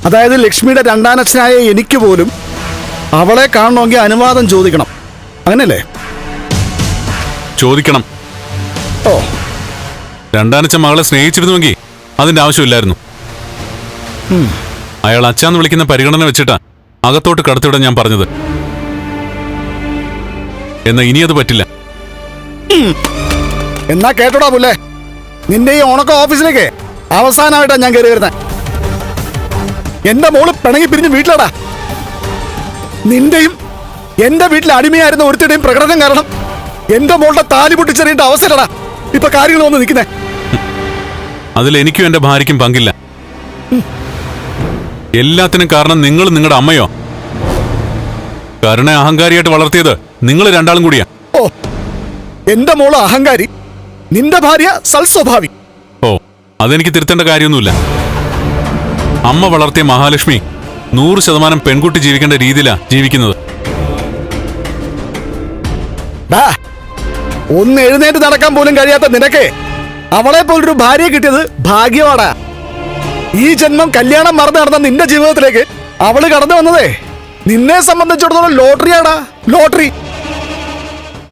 അതായത് ലക്ഷ്മിയുടെ രണ്ടാനച്ഛനായ എനിക്ക് പോലും അവളെ കാണണമെങ്കിൽ അനുവാദം ചോദിക്കണം, അങ്ങനെയല്ലേ? ചോദിക്കണം. ഓ, രണ്ടാനച്ഛൻ മകളെ സ്നേഹിച്ചിരുന്നുവെങ്കിൽ അതിന്റെ ആവശ്യമില്ലായിരുന്നു. അയാൾ അച്ഛാന്ന് വിളിക്കുന്ന പരിഗണന വെച്ചിട്ടാ അകത്തോട്ട് കടത്തിവിടാൻ ഞാൻ പറഞ്ഞത്. എന്നാ ഇനി അത് പറ്റില്ല. എന്നാ കേട്ടോടാ പുല്ലേ, നിന്റെ ഈ ഉണക്ക ഓഫീസിലേക്ക് അവസാനമായിട്ടാ ഞാൻ കയറി വരുന്നത്. എന്റെ മോള് പിണങ്ങി പിരിഞ്ഞ് വീട്ടിലടാ. നിന്റെയും എന്റെ വീട്ടിൽ അടിമയായിരുന്ന ഒരുത്തിയുടെയും പ്രകടനം കാരണം എന്റെ മോളുടെ താലി പൊട്ടിച്ചെറിയേണ്ട അവസരടാ ഇപ്പൊ കാര്യങ്ങൾ വന്ന് നിൽക്കുന്നേ. അതിൽ എനിക്കും എന്റെ ഭാര്യയ്ക്കും പങ്കില്ല. എല്ലാത്തിനും കാരണം നിങ്ങൾ നിങ്ങളുടെ അമ്മയോ? കരുണ അഹങ്കാരിയായിട്ട് വളർത്തിയത് നിങ്ങൾ രണ്ടാളും കൂടിയാ. ഓ, എന്റെ മോള് അഹങ്കാരി, നിന്റെ ഭാര്യ സൽസ്വഭാവി. ഓ, അതെനിക്ക് തിരുത്തേണ്ട കാര്യമൊന്നുമില്ല. അമ്മ വളർത്തിയ മഹാലക്ഷ്മി 100% പെൺകുട്ടി ജീവിക്കേണ്ട രീതിയിലാ ജീവിക്കുന്നത്. ഒന്ന് എഴുന്നേറ്റ് നടക്കാൻ പോലും കഴിയാത്ത നിനക്ക് അവളെ പോലൊരു ഭാര്യയെ കിട്ടിയത് ഭാഗ്യമാടാ. ഈ ജന്മം കല്യാണം മറന്നു നടന്ന നിന്റെ ജീവിതത്തിലേക്ക് അവള് കടന്നു വന്നതേ നിന്നെ സംബന്ധിച്ചിടത്തോളം ലോട്ടറിയാടാ, ലോട്ടറി.